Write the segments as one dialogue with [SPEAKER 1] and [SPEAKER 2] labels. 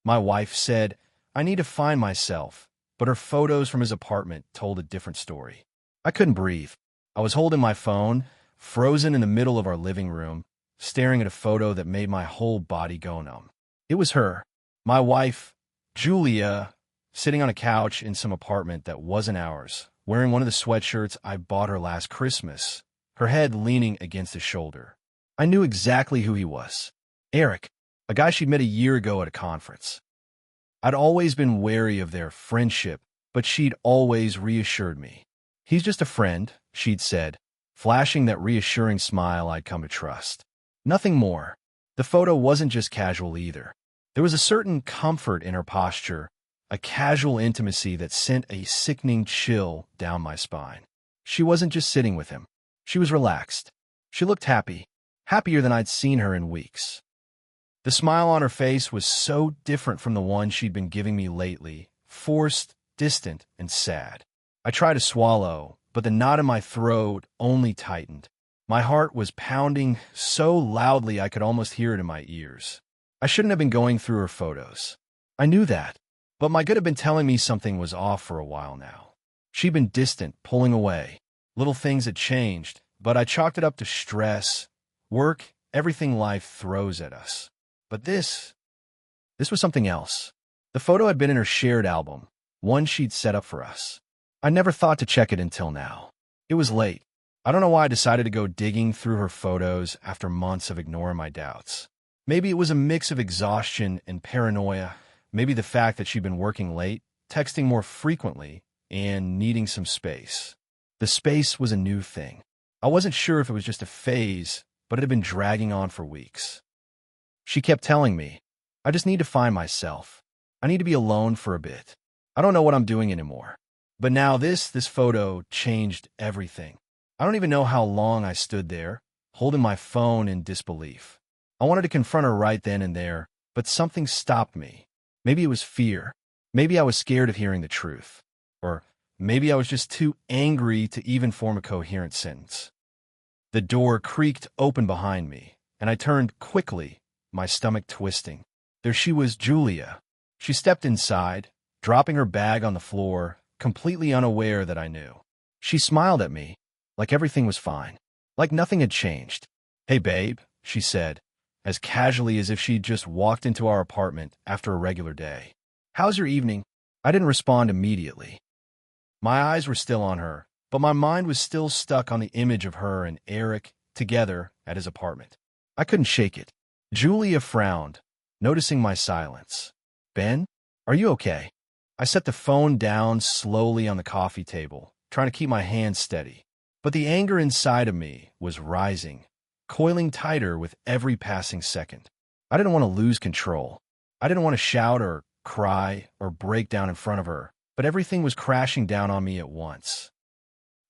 [SPEAKER 1] My wife said, "I need to find myself," but her photos from his apartment told a different story. I couldn't breathe. I was holding my phone, frozen in the middle of our living room, staring at a photo that made my whole body go numb. It was her, my wife, Julia, sitting on a couch in some apartment that wasn't ours, wearing one of the sweatshirts I bought her last Christmas, her head leaning against his shoulder. I knew exactly who he was. Eric, a guy she'd met a year ago at a conference. I'd always been wary of their friendship, but she'd always reassured me. "He's just a friend," she'd said, flashing that reassuring smile I'd come to trust. Nothing more. The photo wasn't just casual either. There was a certain comfort in her posture, a casual intimacy that sent a sickening chill down my spine. She wasn't just sitting with him. She was relaxed. She looked happy, happier than I'd seen her in weeks. The smile on her face was so different from the one she'd been giving me lately, forced, distant, and sad. I tried to swallow, but the knot in my throat only tightened. My heart was pounding so loudly I could almost hear it in my ears. I shouldn't have been going through her photos. I knew that, but my gut had been telling me something was off for a while now. She'd been distant, pulling away. Little things had changed, but I chalked it up to stress, work, everything life throws at us. But this was something else. The photo had been in her shared album, one she'd set up for us. I never thought to check it until now. It was late. I don't know why I decided to go digging through her photos after months of ignoring my doubts. Maybe it was a mix of exhaustion and paranoia, maybe the fact that she'd been working late, texting more frequently, and needing some space. The space was a new thing. I wasn't sure if it was just a phase, but it had been dragging on for weeks. She kept telling me, "I just need to find myself. I need to be alone for a bit. I don't know what I'm doing anymore." But now this photo changed everything. I don't even know how long I stood there, holding my phone in disbelief. I wanted to confront her right then and there, but something stopped me. Maybe it was fear. Maybe I was scared of hearing the truth. Or maybe I was just too angry to even form a coherent sentence. The door creaked open behind me, and I turned quickly, my stomach twisting. There she was, Julia. She stepped inside, dropping her bag on the floor, completely unaware that I knew. She smiled at me, like everything was fine, like nothing had changed. "Hey, babe," she said, as casually as if she'd just walked into our apartment after a regular day. "How's your evening?" I didn't respond immediately. My eyes were still on her, but my mind was still stuck on the image of her and Eric together at his apartment. I couldn't shake it. Julia frowned, noticing my silence. "Ben, are you okay?" I set the phone down slowly on the coffee table, trying to keep my hands steady. But the anger inside of me was rising, coiling tighter with every passing second. I didn't want to lose control. I didn't want to shout or cry or break down in front of her, but everything was crashing down on me at once.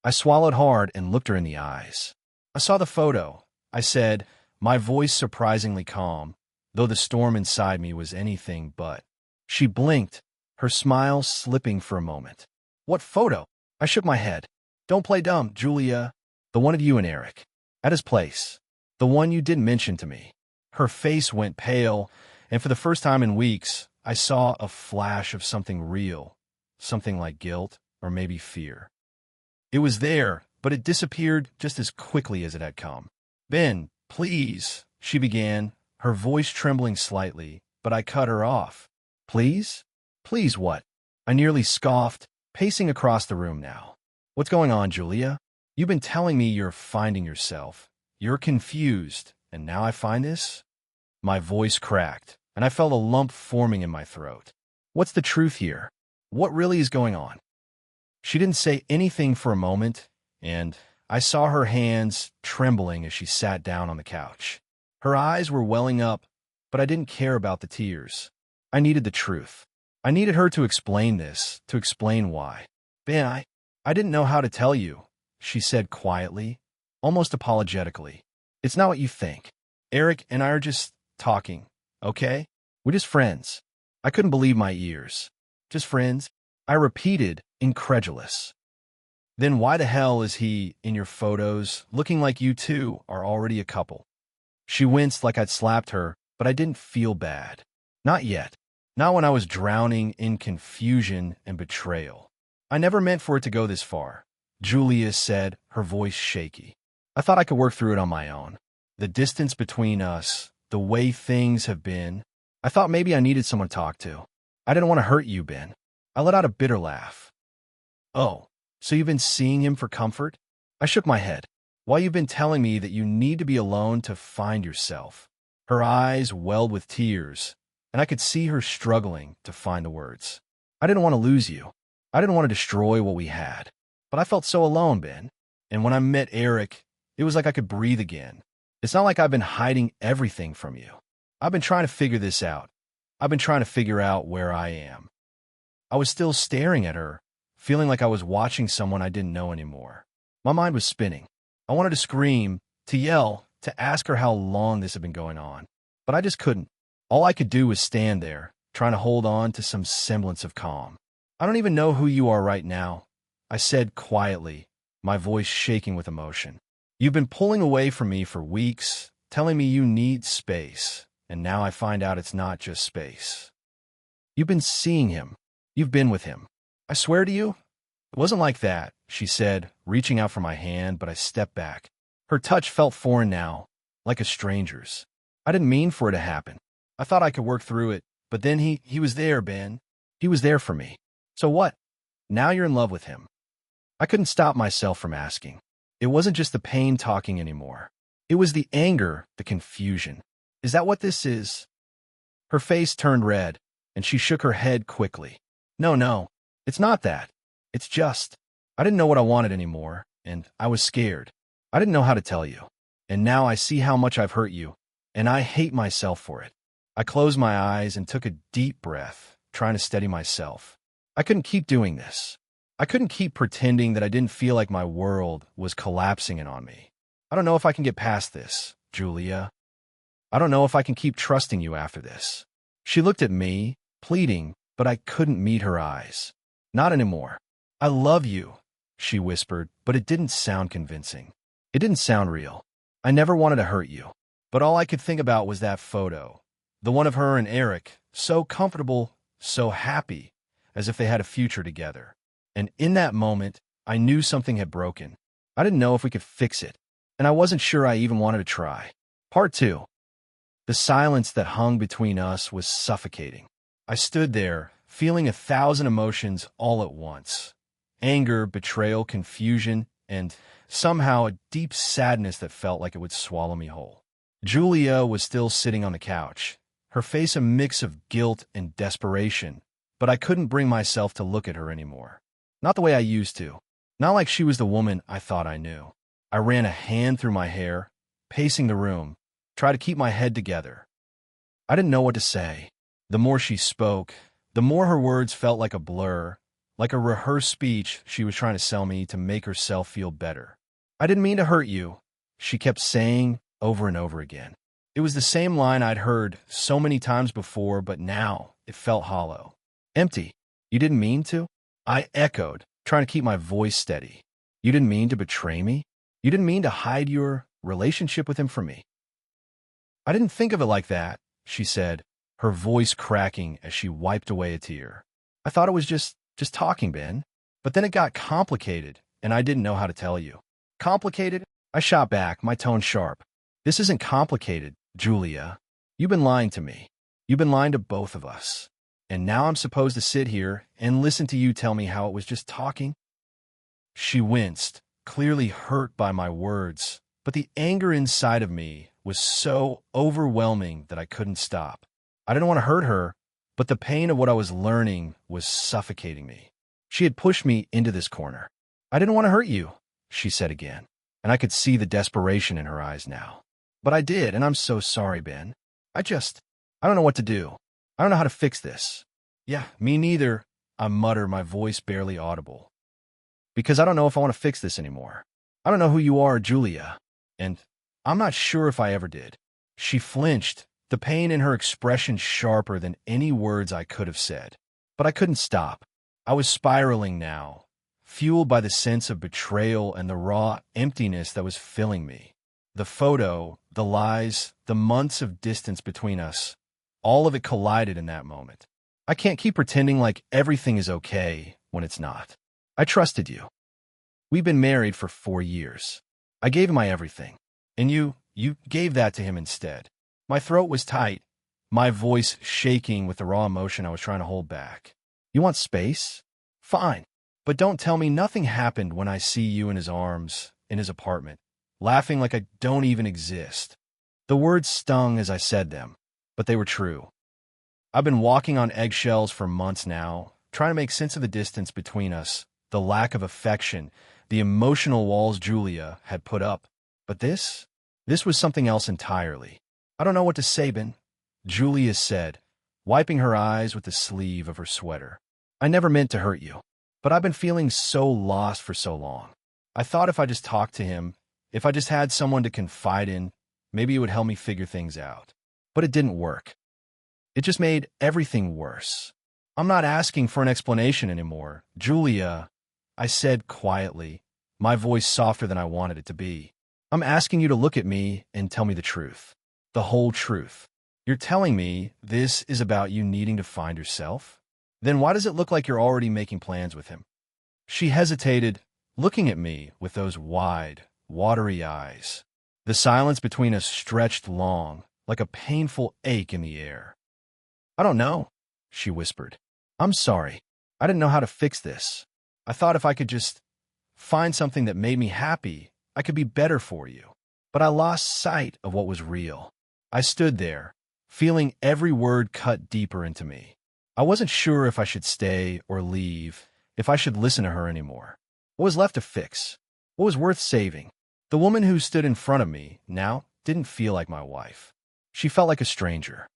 [SPEAKER 1] I swallowed hard and looked her in the eyes. "I saw the photo," I said, my voice surprisingly calm, though the storm inside me was anything but. She blinked, her smile slipping for a moment. "What photo?" I shook my head. "Don't play dumb, Julia. The one of you and Eric. At his place. The one you didn't mention to me." Her face went pale, and for the first time in weeks, I saw a flash of something real, something like guilt or maybe fear. It was there, but it disappeared just as quickly as it had come. "Ben, please," she began, her voice trembling slightly, but I cut her off. "Please? Please what?" I nearly scoffed, pacing across the room now. "What's going on, Julia? You've been telling me you're finding yourself. You're confused, and now I find this?" My voice cracked, and I felt a lump forming in my throat. "What's the truth here? What really is going on?" She didn't say anything for a moment, and I saw her hands trembling as she sat down on the couch. Her eyes were welling up, but I didn't care about the tears. I needed the truth. I needed her to explain this, to explain why. "Ben, I didn't know how to tell you," she said quietly, almost apologetically. "It's not what you think. Eric and I are just talking, okay? We're just friends." I couldn't believe my ears. "Just friends?" I repeated, incredulous. "Then why the hell is he, in your photos, looking like you two are already a couple?" She winced like I'd slapped her, but I didn't feel bad. Not yet. Not when I was drowning in confusion and betrayal. I never meant for it to go this far, Julia said, her voice shaky. I thought I could work through it on my own. The distance between us, the way things have been, I thought maybe I needed someone to talk to. I didn't want to hurt you, Ben. I let out a bitter laugh. Oh, so you've been seeing him for comfort? I shook my head. While you've been telling me that you need to be alone to find yourself. Her eyes welled with tears, and I could see her struggling to find the words. I didn't want to lose you. I didn't want to destroy what we had. But I felt so alone, Ben. And when I met Eric, it was like I could breathe again. It's not like I've been hiding everything from you. I've been trying to figure this out. I've been trying to figure out where I am. I was still staring at her, feeling like I was watching someone I didn't know anymore. My mind was spinning. I wanted to scream, to yell, to ask her how long this had been going on. But I just couldn't. All I could do was stand there, trying to hold on to some semblance of calm. I don't even know who you are right now, I said quietly, my voice shaking with emotion. You've been pulling away from me for weeks, telling me you need space, and now I find out it's not just space. You've been seeing him. You've been with him. I swear to you, it wasn't like that, she said, reaching out for my hand, but I stepped back. Her touch felt foreign now, like a stranger's. I didn't mean for it to happen. I thought I could work through it, but then he was there, Ben. He was there for me. So what? Now you're in love with him. I couldn't stop myself from asking. It wasn't just the pain talking anymore. It was the anger, the confusion. Is that what this is? Her face turned red, and she shook her head quickly. No, it's not that. It's just, I didn't know what I wanted anymore, and I was scared. I didn't know how to tell you. And now I see how much I've hurt you, and I hate myself for it. I closed my eyes and took a deep breath, trying to steady myself. I couldn't keep doing this. I couldn't keep pretending that I didn't feel like my world was collapsing in on me. I don't know if I can get past this, Julia. I don't know if I can keep trusting you after this. She looked at me, pleading, but I couldn't meet her eyes. Not anymore. I love you, she whispered, but it didn't sound convincing. It didn't sound real. I never wanted to hurt you, but all I could think about was that photo. The one of her and Eric, so comfortable, so happy, as if they had a future together. And in that moment, I knew something had broken. I didn't know if we could fix it, and I wasn't sure I even wanted to try. Part 2. The silence that hung between us was suffocating. I stood there, feeling 1,000 emotions all at once. Anger, betrayal, confusion, and somehow a deep sadness that felt like it would swallow me whole. Julia was still sitting on the couch, her face a mix of guilt and desperation, but I couldn't bring myself to look at her anymore. Not the way I used to. Not like she was the woman I thought I knew. I ran a hand through my hair, pacing the room, tried to keep my head together. I didn't know what to say. The more she spoke, the more her words felt like a blur, like a rehearsed speech she was trying to sell me to make herself feel better. I didn't mean to hurt you, she kept saying over and over again. It was the same line I'd heard so many times before, but now it felt hollow. Empty. You didn't mean to? I echoed, trying to keep my voice steady. You didn't mean to betray me? You didn't mean to hide your relationship with him from me? I didn't think of it like that, she said, her voice cracking as she wiped away a tear. I thought it was just talking, Ben. But then it got complicated, and I didn't know how to tell you. Complicated? I shot back, my tone sharp. This isn't complicated, Julia. You've been lying to me. You've been lying to both of us. And now I'm supposed to sit here and listen to you tell me how it was just talking? She winced, clearly hurt by my words, but the anger inside of me was so overwhelming that I couldn't stop. I didn't want to hurt her, but the pain of what I was learning was suffocating me. She had pushed me into this corner. I didn't want to hurt you, she said again, and I could see the desperation in her eyes now. But I did, and I'm so sorry, Ben. I don't know what to do. I don't know how to fix this. Yeah, me neither, I muttered, my voice barely audible. Because I don't know if I want to fix this anymore. I don't know who you are, Julia, and I'm not sure if I ever did. She flinched, the pain in her expression sharper than any words I could have said. But I couldn't stop. I was spiraling now, fueled by the sense of betrayal and the raw emptiness that was filling me. The photo, the lies, the months of distance between us, all of it collided in that moment. I can't keep pretending like everything is okay when it's not. I trusted you. We've been married for 4 years. I gave him my everything. And you gave that to him instead. My throat was tight, my voice shaking with the raw emotion I was trying to hold back. You want space? Fine. But don't tell me nothing happened when I see you in his arms, in his apartment, laughing like I don't even exist. The words stung as I said them, but they were true. I've been walking on eggshells for months now, trying to make sense of the distance between us, the lack of affection, the emotional walls Julia had put up. But this was something else entirely. I don't know what to say, Ben, Julia said, wiping her eyes with the sleeve of her sweater. I never meant to hurt you, but I've been feeling so lost for so long. I thought if I just talked to him, if I just had someone to confide in, maybe it would help me figure things out. But it didn't work. It just made everything worse. I'm not asking for an explanation anymore, Julia, I said quietly, my voice softer than I wanted it to be. I'm asking you to look at me and tell me the truth. The whole truth. You're telling me this is about you needing to find yourself? Then why does it look like you're already making plans with him? She hesitated, looking at me with those wide, watery eyes. The silence between us stretched long, like a painful ache in the air. I don't know, she whispered. I'm sorry. I didn't know how to fix this. I thought if I could just find something that made me happy, I could be better for you. But I lost sight of what was real. I stood there, feeling every word cut deeper into me. I wasn't sure if I should stay or leave, if I should listen to her anymore. What was left to fix? What was worth saving? The woman who stood in front of me now didn't feel like my wife. She felt like a stranger.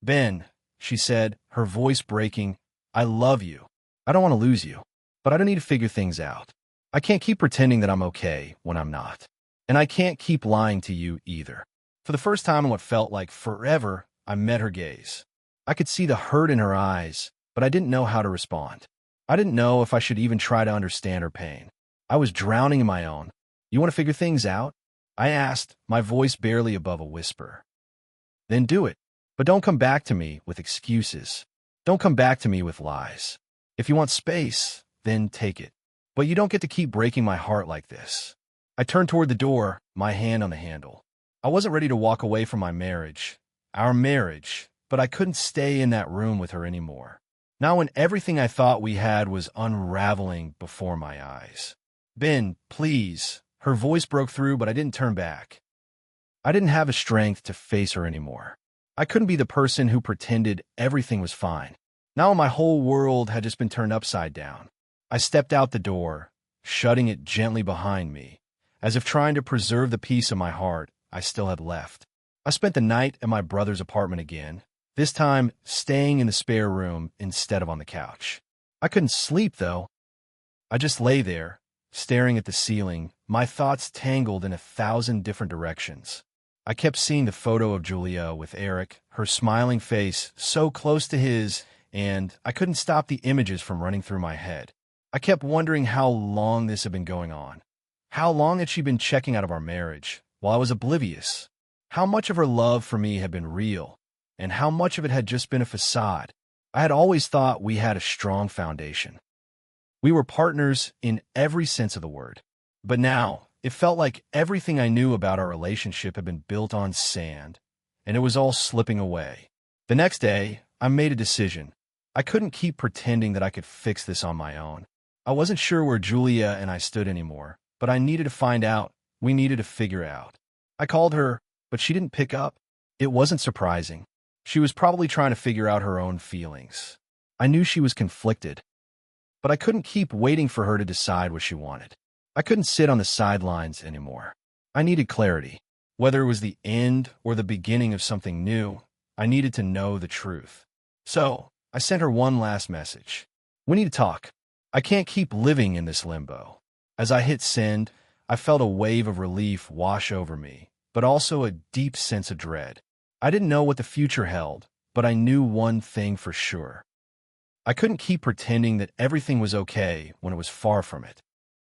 [SPEAKER 1] Ben, she said, her voice breaking, I love you. I don't want to lose you, but I don't need to figure things out. I can't keep pretending that I'm okay when I'm not. And I can't keep lying to you either. For the first time in what felt like forever, I met her gaze. I could see the hurt in her eyes, but I didn't know how to respond. I didn't know if I should even try to understand her pain. I was drowning in my own. You want to figure things out? I asked, my voice barely above a whisper. Then do it. But don't come back to me with excuses. Don't come back to me with lies. If you want space, then take it. But you don't get to keep breaking my heart like this. I turned toward the door, my hand on the handle. I wasn't ready to walk away from my marriage, our marriage, but I couldn't stay in that room with her anymore. Now when everything I thought we had was unraveling before my eyes. Ben, please. Her voice broke through, but I didn't turn back. I didn't have the strength to face her anymore. I couldn't be the person who pretended everything was fine. Now my whole world had just been turned upside down. I stepped out the door, shutting it gently behind me, as if trying to preserve the peace of my heart I still had left. I spent the night at my brother's apartment again, this time staying in the spare room instead of on the couch. I couldn't sleep, though. I just lay there, staring at the ceiling, my thoughts tangled in 1,000 different directions. I kept seeing the photo of Julia with Eric, her smiling face so close to his, and I couldn't stop the images from running through my head. I kept wondering how long this had been going on. How long had she been checking out of our marriage, while I was oblivious? How much of her love for me had been real, and how much of it had just been a facade? I had always thought we had a strong foundation. We were partners in every sense of the word. But now, it felt like everything I knew about our relationship had been built on sand, and it was all slipping away. The next day, I made a decision. I couldn't keep pretending that I could fix this on my own. I wasn't sure where Julia and I stood anymore, but I needed to find out. We needed to figure out. I called her, but she didn't pick up. It wasn't surprising. She was probably trying to figure out her own feelings. I knew she was conflicted, but I couldn't keep waiting for her to decide what she wanted. I couldn't sit on the sidelines anymore. I needed clarity. Whether it was the end or the beginning of something new, I needed to know the truth. So, I sent her one last message. We need to talk. I can't keep living in this limbo. As I hit send, I felt a wave of relief wash over me, but also a deep sense of dread. I didn't know what the future held, but I knew one thing for sure. I couldn't keep pretending that everything was okay when it was far from it.